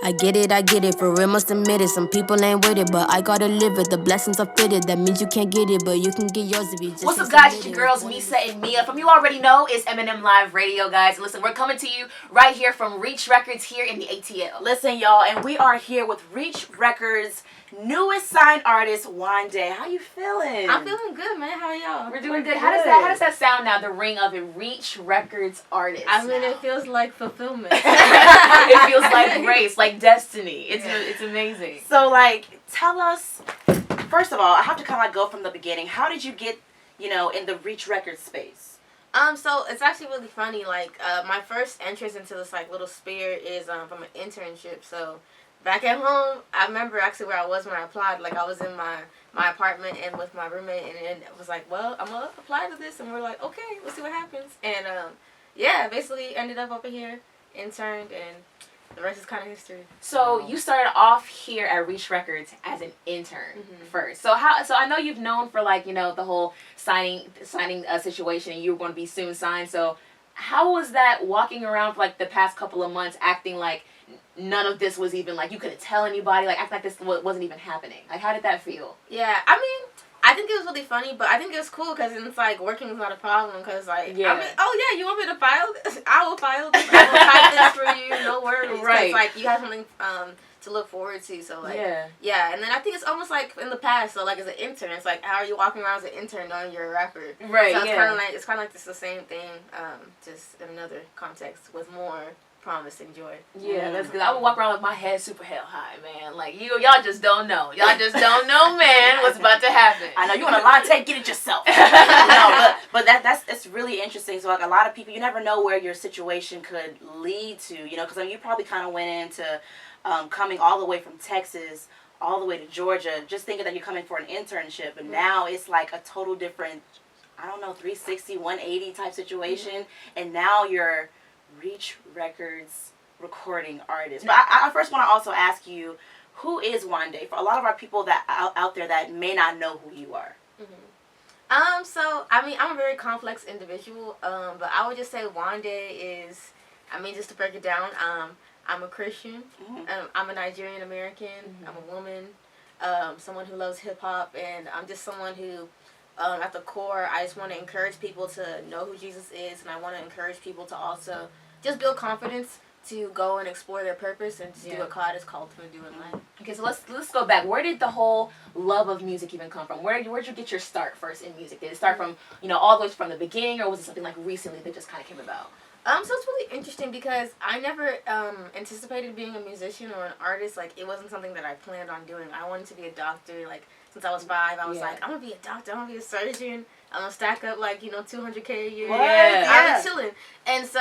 I get it, for real must admit it. Some people ain't with it, but I gotta live it. The blessings are fitted, that means you can't get it, but you can get yours if you just. What's up, guys? It's your girls, Meesa and Meah. From you already know, it's M&M Live Radio, guys. Listen, we're coming to you right here from Reach Records here in the ATL. Listen, y'all, and we are here with Reach Records' newest signed artist, Wande. How you feeling? I'm feeling good, man. How are y'all? We're doing good. How does that sound now? The ring of it, Reach Records artist. I mean, now. it feels like fulfillment. It feels like grace, like destiny. It's amazing. So, like, tell us. First of all, I have to kind of like go from the beginning. How did you get, in the Reach Records space? So it's actually really funny. Like, my first entrance into this like little sphere is from an internship. So back at home, I remember actually where I was when I applied. Like, I was in my apartment and with my roommate, and it was like, well, I'm gonna apply to this, and we're like, okay, we'll see what happens. And yeah, basically ended up over here, interned, and the rest is kind of history. So you started off here at Reach Records as an intern first. So I know you've known for like the whole signing situation, and you were going to be soon signed. So how was that walking around for like the past couple of months, acting like none of this was even like you couldn't tell anybody, like acting like this wasn't even happening? Like, how did that feel? Yeah, I mean, I think it was really funny, but I think it was cool because it's like working is not a problem because like, yeah. I mean, oh yeah, you want me to file this? I will file this. I will type this for you, no worries. Right. Like, you have something to look forward to, so like, yeah, and then I think it's almost like in the past, so like as an intern, it's like, how are you walking around as an intern knowing you're a rapper? Right, so it's kind of like just the same thing, just in another context with more promise and joy. Yeah, that's good. I would walk around with my head super hell high, man. Like, y'all just don't know. Y'all just don't know, man, what's about to happen. I know you want a latte, get it yourself. No, but that's really interesting. So like a lot of people, you never know where your situation could lead to, because I mean, you probably kind of went into coming all the way from Texas all the way to Georgia, just thinking that you're coming for an internship, and now it's like a total different, I don't know, 360, 180 type situation, and now you're Reach Records recording artist. But I first want to also ask you, who is Wande? For a lot of our people that out there that may not know who you are. So I mean, I'm a very complex individual. But I would just say Wande is, I mean, just to break it down, I'm a Christian. I'm a Nigerian American. I'm a woman. Someone who loves hip hop, and I'm just someone who, at the core, I just want to encourage people to know who Jesus is, and I want to encourage people to also just build confidence to go and explore their purpose and to do what God has called them to do in life. Okay, so let's go back. Where did the whole love of music even come from? Where'd you get your start first in music? Did it start from all the way from the beginning, or was it something like recently that just kind of came about? So it's really interesting because I never anticipated being a musician or an artist. Like, it wasn't something that I planned on doing. I wanted to be a doctor. Like, since I was 5, I was like, I'm gonna be a doctor. I'm gonna be a surgeon. I'm gonna stack up like $200K a year. What? I was chilling. And so,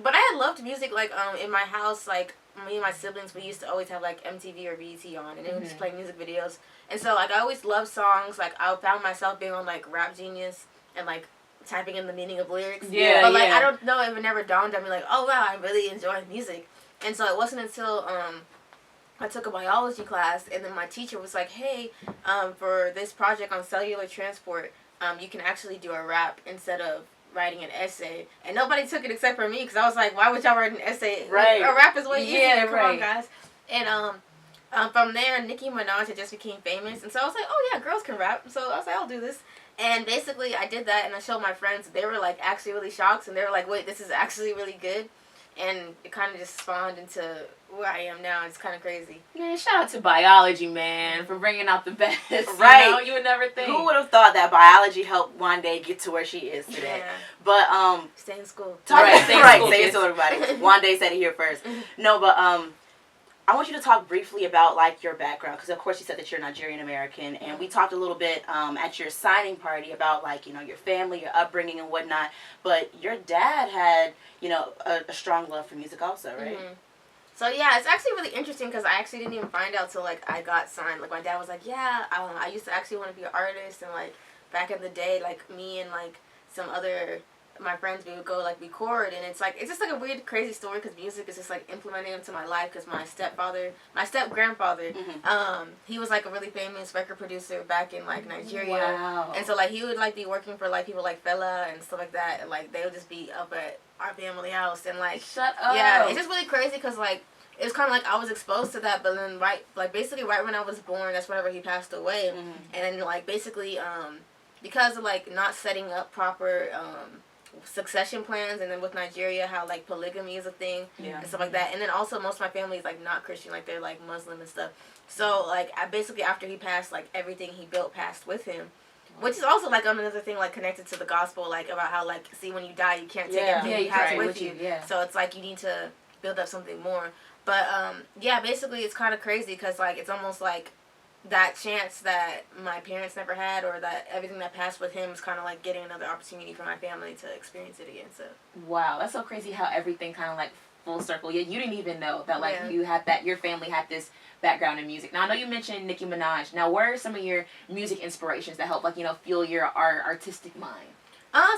but I had loved music. Like, in my house, like me and my siblings, we used to always have like MTV or BET on, and they would just play music videos. And so, like, I always loved songs. Like, I found myself being on like Rap Genius and like typing in the meaning of lyrics. But like, I don't know if it never dawned on me like, oh wow, I really enjoy music. And so it wasn't until I took a biology class, and then my teacher was like, hey, for this project on cellular transport, you can actually do a rap instead of writing an essay. And nobody took it except for me, because I was like, why would y'all write an essay? Right. A rap is way easier. Come right. on, guys. And from there, Nicki Minaj had just became famous, and so I was like, oh yeah, girls can rap. So I was like, I'll do this. And basically, I did that, and I showed my friends. They were like actually really shocked, and they were like, wait, this is actually really good. And it kind of just spawned into where I am now. It's kind of crazy. Man, shout out to biology, man, for bringing out the best. Right. You would never think. Who would have thought that biology helped Wande get to where she is today? Yeah. But stay in school. Say it to school, everybody. Wande said it here first. No, but I want you to talk briefly about like your background, because of course you said that you're Nigerian American, and we talked a little bit at your signing party about like your family, your upbringing, and whatnot. But your dad had a strong love for music also, right? So yeah, it's actually really interesting because I actually didn't even find out till like I got signed. Like, my dad was like, yeah, I used to actually want to be an artist, and like back in the day, like me and like some other my friends, we would go like record, and it's just like a weird crazy story because music is just like implementing into my life because my step grandfather he was like a really famous record producer back in like Nigeria. Wow. And so like he would like be working for like people like Fela and stuff like that, and like they would just be up at our family house, and like shut up. Yeah, it's just really crazy because like it was kind of like I was exposed to that, but then basically right when I was born, that's whenever he passed away, and then like basically because of like not setting up proper succession plans, and then with Nigeria, how like polygamy is a thing and stuff like that, and then also most of my family is like not Christian, like they're like Muslim and stuff. So like I basically after he passed, like everything he built passed with him. Which is also like another thing like connected to the gospel, like about how like see when you die you can't take everything you have with you. So it's like you need to build up something more. But basically it's kind of crazy because like it's almost like that chance that my parents never had, or that everything that passed with him is kind of like getting another opportunity for my family to experience it again. So wow, that's so crazy how everything kind of like full circle. Yeah, you didn't even know that like you had that, your family had this background in music. Now I know you mentioned Nicki Minaj. Now what are some of your music inspirations that help like fuel your artistic mind?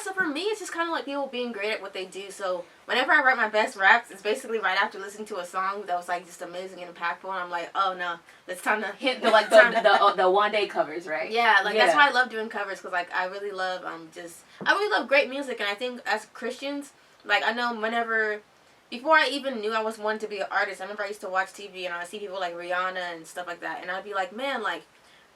So for me, it's just kind of like people being great at what they do. So whenever I write my best raps, it's basically right after listening to a song that was like just amazing and impactful, and I'm like, oh no, it's time to hit the like the Wande covers, right? Yeah, like that's why I love doing covers, because like I really love I really love great music, and I think as Christians, like I know before I even knew I was wanting to be an artist, I remember I used to watch TV and I would see people like Rihanna and stuff like that, and I'd be like, man, like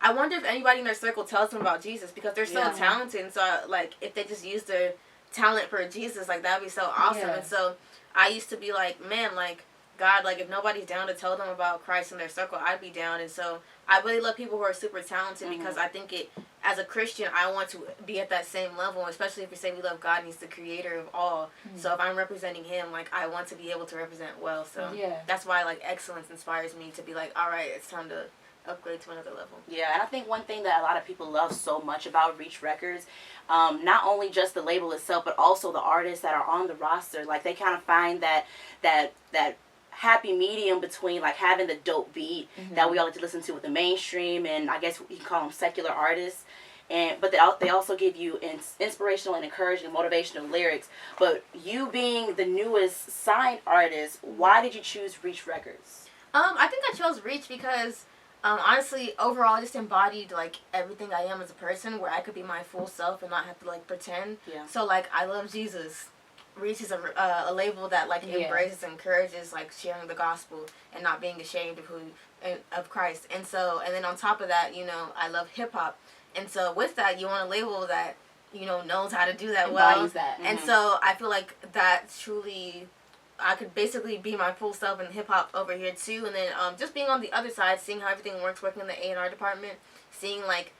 I wonder if anybody in their circle tells them about Jesus, because they're so talented, and so like if they just use their talent for Jesus, like that'd be so awesome. And so I used to be like, man, like God, like if nobody's down to tell them about Christ in their circle, I'd be down. And so I really love people who are super talented, because I think as a Christian, I want to be at that same level, especially if you say we love God and He's the creator of all. So if I'm representing Him, like I want to be able to represent well. So that's why like excellence inspires me to be like, all right, it's time to upgrade to another level. Yeah, and I think one thing that a lot of people love so much about Reach Records, not only just the label itself, but also the artists that are on the roster. Like they kind of find that happy medium between like having the dope beat that we all like to listen to with the mainstream, and I guess you can call them secular artists. But they also give you inspirational and encouraging and motivational lyrics. But you being the newest signed artist, why did you choose Reach Records? I think I chose Reach because honestly, overall, I just embodied like everything I am as a person, where I could be my full self and not have to like pretend. So like I love Jesus. Reach is a label that like embraces and encourages like sharing the gospel and not being ashamed of Christ. And then on top of that, I love hip hop. And so with that, you want a label that knows how to do that embodies well. That. And so I feel like that truly, I could basically be my full self in hip hop over here too. And then just being on the other side, seeing how everything works, working in the A&R department, seeing like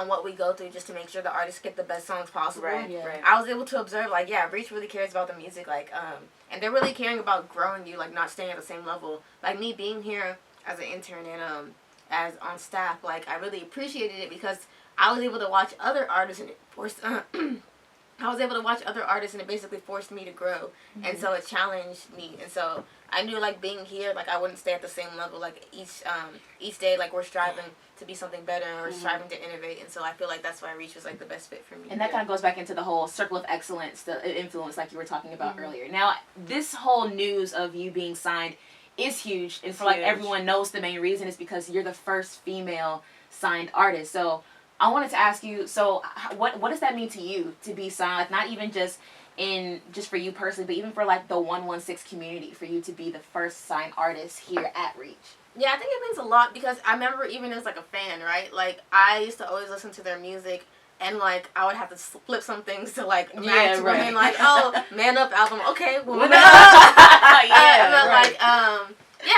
what we go through just to make sure the artists get the best songs possible. Right. I was able to observe like, Reach really cares about the music, like and they're really caring about growing you, like not staying at the same level. Like me being here as an intern and as on staff, like I really appreciated it, because I was able to watch other artists and it forced and it basically forced me to grow. And so it challenged me. And so I knew like being here, like I wouldn't stay at the same level. Like each day, like we're striving to be something better, and we're striving to innovate. And so I feel like that's why Reach was like the best fit for me. And that kind of goes back into the whole circle of excellence, the influence like you were talking about earlier. Now, this whole news of you being signed is huge. And for like everyone knows the main reason is because you're the first female signed artist. So I wanted to ask you, so what does that mean to you to be signed? Like not even just for you personally, but even for like the 116 community, for you to be the first signed artist here at Reach. Yeah, I think it means a lot, because I remember even as like a fan, right? Like I used to always listen to their music, and like I would have to flip some things to like match women, like Man Up album, okay, woman up.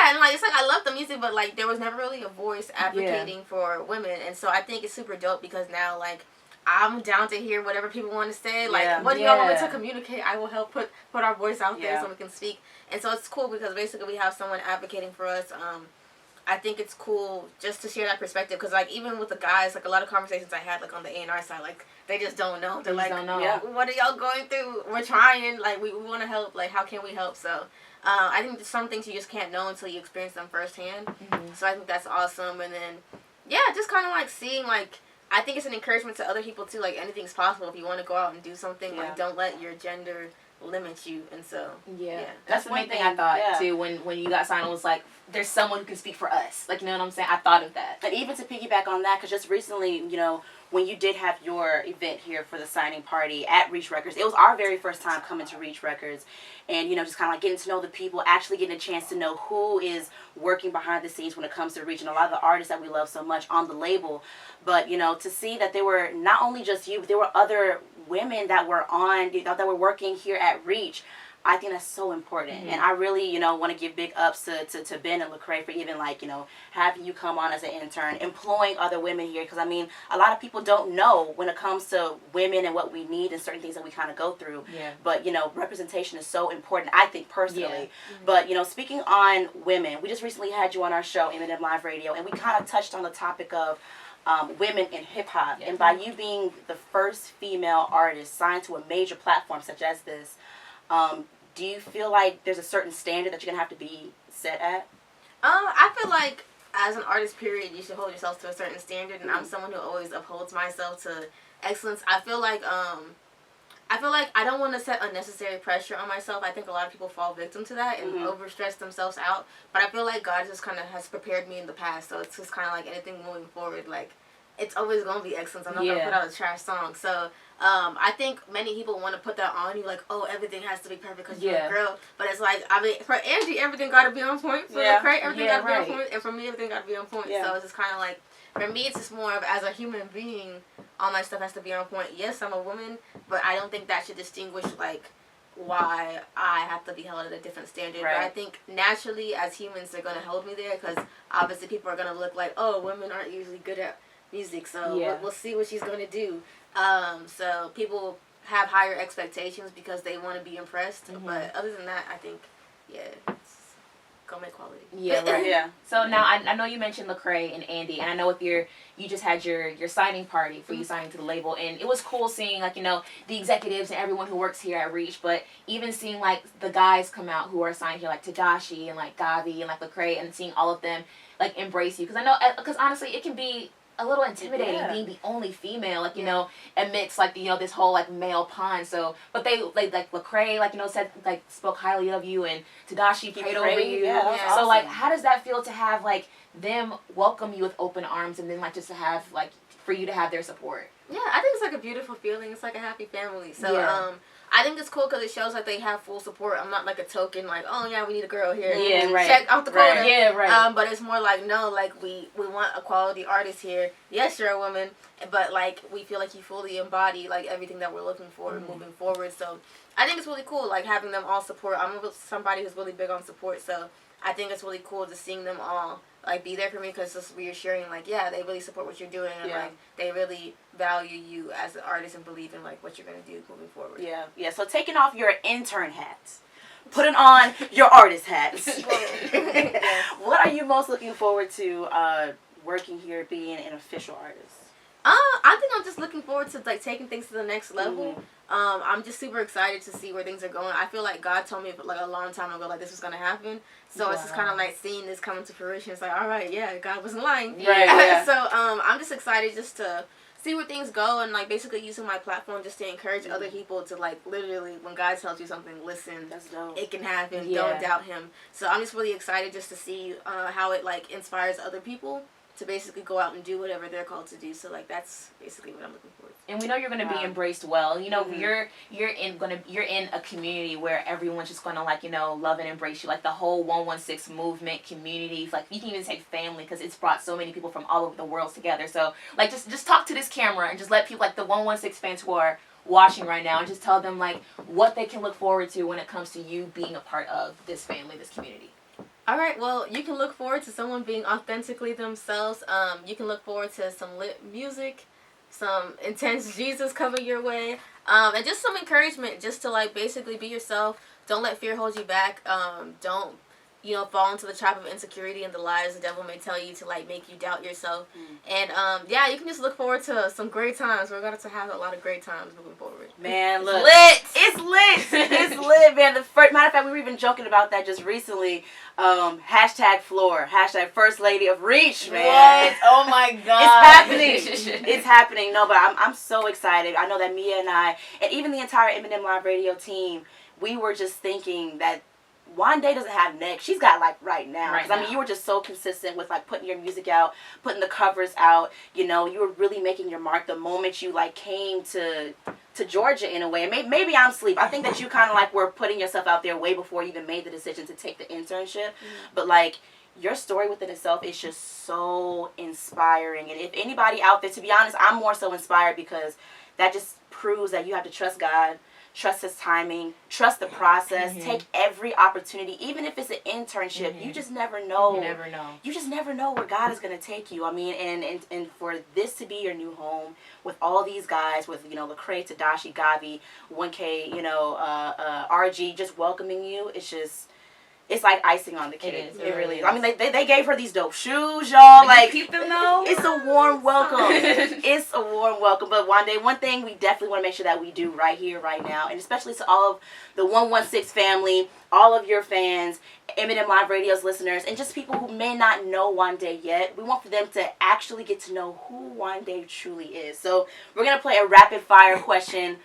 And like it's like I love the music, but like there was never really a voice advocating for women, and so I think it's super dope, because now like I'm down to hear whatever people want to say. Like, what do y'all want me to communicate? I will help put our voice out there so we can speak. And so it's cool, because basically we have someone advocating for us. I think it's cool just to share that perspective, because like even with the guys, like a lot of conversations I had like on the A&R side, like they just don't know. They're like, what are y'all going through? We're trying. Like we want to help. Like how can we help? So I think there's some things you just can't know until you experience them firsthand. So I think that's awesome. And then just kind of like seeing like, I think it's an encouragement to other people too. Like anything's possible if you want to go out and do something. Like don't let your gender limit you, and so Yeah. yeah. That's the main thing I thought too when you got signed. I was like, there's someone who can speak for us. Like, you know what I'm saying? I thought of that. And even to piggyback on that, because just recently, you know, when you did have your event here for the signing party at Reach Records, it was our very first time coming to Reach Records, and, you know, just kind of like getting to know the people, actually getting a chance to know who is working behind the scenes when it comes to Reach, and a lot of the artists that we love so much on the label. But, you know, to see that there were not only just you, but there were other women that were on, you know, that were working here at Reach. I think that's so important. And I really, you know, want to give big ups to Ben and Lecrae for even, like, you know, having you come on as an intern, employing other women here. Because, I mean, a lot of people don't know when it comes to women and what we need and certain things that we kind of go through. Yeah. But, you know, representation is so important, I think, personally. Yeah. But, you know, speaking on women, we just recently had you on our show, M&M Live Radio, and we kind of touched on the topic of women in hip-hop. And by you being the first female artist signed to a major platform such as this, do you feel like there's a certain standard that you're going to have to be set at? I feel like as an artist, period, you should hold yourself to a certain standard, and I'm someone who always upholds myself to excellence. I feel like I don't want to set unnecessary pressure on myself. I think a lot of people fall victim to that and overstress themselves out. But I feel like God just kind of has prepared me in the past, so it's just kind of like anything moving forward. Like, it's always going to be excellence. I'm not going to put out a trash song. So I think many people want to put that on you, like, oh, everything has to be perfect because you're a girl. But it's like, I mean, for Angie, everything got to be on point. For Lecrae, everything got to be on point. And for me, everything got to be on point. So it's just kind of like, for me, it's just more of, as a human being, all my stuff has to be on point. Yes, I'm a woman, but I don't think that should distinguish, like, why I have to be held at a different standard. But I think naturally, as humans, they're going to hold me there because obviously people are going to look like, oh, women aren't usually good at music, so we'll see what she's going to do. So people have higher expectations because they want to be impressed. But other than that, I think, it's go make quality. Yeah, right. So now I know you mentioned Lecrae and Andy, and I know you just had your signing party for you signing to the label, and it was cool seeing, like, you know, the executives and everyone who works here at Reach, but even seeing, like, the guys come out who are signed here, like Tadashi and, like, Gavi and, like, Lecrae, and seeing all of them, like, embrace you. Because I know, because honestly, it can be a little intimidating being the only female, like, you know, amidst, like, you know, this whole, like, male pond. So, but they, like Lecrae, like, you know, said, like, spoke highly of you, and Tadashi prayed over you. Yeah, so, like, how does that feel to have, like, them welcome you with open arms, and then, like, just to have, like, for you to have their support? Yeah, I think it's, like, a beautiful feeling. It's, like, a happy family. So, I think it's cool because it shows, like, they have full support. I'm not, like, a token, like, oh, yeah, we need a girl here. Yeah, right. Check off the quota. Yeah, right. But it's more like, no, like, we want a quality artist here. Yes, you're a woman, but, like, we feel like you fully embody, like, everything that we're looking for moving forward. So I think it's really cool, like, having them all support. I'm somebody who's really big on support, so I think it's really cool just seeing them all, like, be there for me because it's reassuring, like, yeah, they really support what you're doing, and, like, they really value you as an artist and believe in, like, what you're going to do moving forward. Yeah. So taking off your intern hats, putting on your artist hats. What are you most looking forward to working here, being an official artist? I think I'm just looking forward to, like, taking things to the next level. I'm just super excited to see where things are going. I feel like God told me, like, a long time ago, like, this was going to happen. So it's just kind of like seeing this come to fruition. It's like, all right, God wasn't lying. Right. So I'm just excited just to see where things go and, like, basically using my platform just to encourage other people to, like, literally, when God tells you something, listen. That's dope. It can happen. Don't doubt him. So I'm just really excited just to see how it, like, inspires other people to basically go out and do whatever they're called to do. So, like, that's basically what I'm looking for. And we know you're going to be embraced well. You know, you're in a community where everyone's just going to, like, you know, love and embrace you. Like, the whole 116 movement community. Like, you can even say family because it's brought so many people from all over the world together. So, like, just talk to this camera and just let people, like, the 116 fans who are watching right now, and just tell them, like, what they can look forward to when it comes to you being a part of this family, this community. All right, well, you can look forward to someone being authentically themselves. You can look forward to some lit music, some intense Jesus coming your way, and just some encouragement just to, like, basically be yourself. Don't let fear hold you back. Don't, you know, fall into the trap of insecurity and the lies the devil may tell you to, like, make you doubt yourself. And, yeah, you can just look forward to some great times. We're going to have a lot of great times moving forward. Man, look. It's lit! It's lit, man. Matter of fact, we were even joking about that just recently. Hashtag Floor. Hashtag First Lady of Reach, man. What? Oh, my God. It's happening. It's happening. No, but I'm so excited. I know that Meah and I, and even the entire M&M Live Radio team, we were just thinking that Wande doesn't have next. She's got like right now. Right Because I mean, you were just so consistent with like putting your music out, putting the covers out. You know, you were really making your mark the moment you like came to Georgia in a way. And maybe I'm asleep. I think that you kind of like were putting yourself out there way before you even made the decision to take the internship. But like your story within itself is just so inspiring. And if anybody out there, to be honest, I'm more so inspired because that just proves that you have to trust God. Trust his timing. Trust the process. Take every opportunity, even if it's an internship. You just never know. You never know. You just never know where God is going to take you. I mean, and for this to be your new home with all these guys, with Lecrae, Tadashi, Gavi, 1K, RG, just welcoming you. It's like icing on the cake. It is. It really is. I mean, they gave her these dope shoes, y'all. Like, keep them though. it's a warm welcome. It's a warm welcome. But Wande, one thing we definitely want to make sure that we do right here, right now, and especially to all of the 116 family, all of your fans, Eminem Live Radio's listeners, and just people who may not know Wande yet, we want for them to actually get to know who Wande truly is. So we're going to play a rapid fire question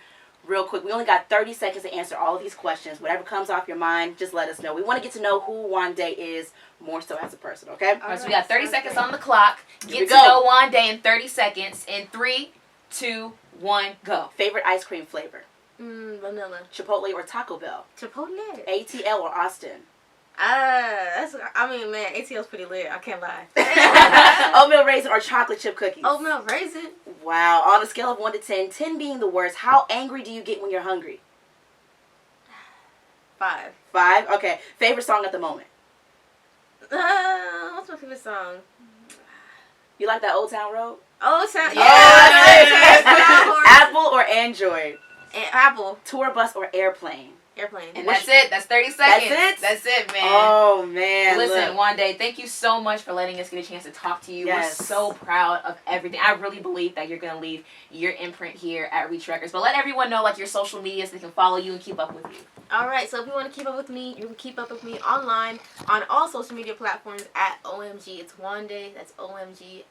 real quick. We only got 30 seconds to answer all of these questions. Whatever comes off your mind, just let us know. We want to get to know who Wande is more so as a person, okay? All right, so we got 30 seconds on the clock. Here Get we to go. know Wande in 30 seconds. In 3, 2, 1, go. Favorite ice cream flavor? Vanilla. Chipotle or Taco Bell? Chipotle. ATL or Austin? Man, ATL's pretty lit. I can't lie. Oatmeal raisin or chocolate chip cookies? Oatmeal raisin. Wow. On a scale of 1 to 10, 10 being the worst, how angry do you get when you're hungry? 5. 5? Okay. Favorite song at the moment? What's my favorite song? You like that Old Town Road? Oh, sound. Yeah. Apple or Android? Apple. Tour bus or airplane? Airplane. And that's it. That's 30 seconds. That's it? That's it, man. Oh, man. Listen, look. Wande, thank you so much for letting us get a chance to talk to you. Yes. We're so proud of everything. I really believe that you're going to leave your imprint here at Reach Records. But let everyone know, like, your social media so they can follow you and keep up with you. All right, so if you want to keep up with me, you can keep up with me online on all social media platforms at OMG. It's Wande. That's OMGITSWANDE.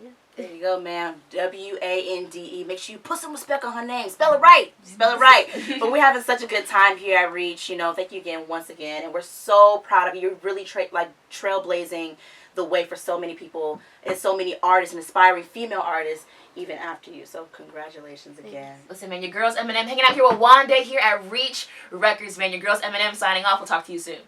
Yeah. There you go, ma'am. WANDE. Make sure you put some respect on her name. Spell it right. Spell it right. But we're having such a good time here at Reach. Thank you again once again. And we're so proud of you. You're really trailblazing the way for so many people and so many artists and aspiring female artists even after you. So congratulations again. Listen, man, your girls Eminem hanging out here with Wande here at Reach Records, man. Your girls Eminem signing off. We'll talk to you soon.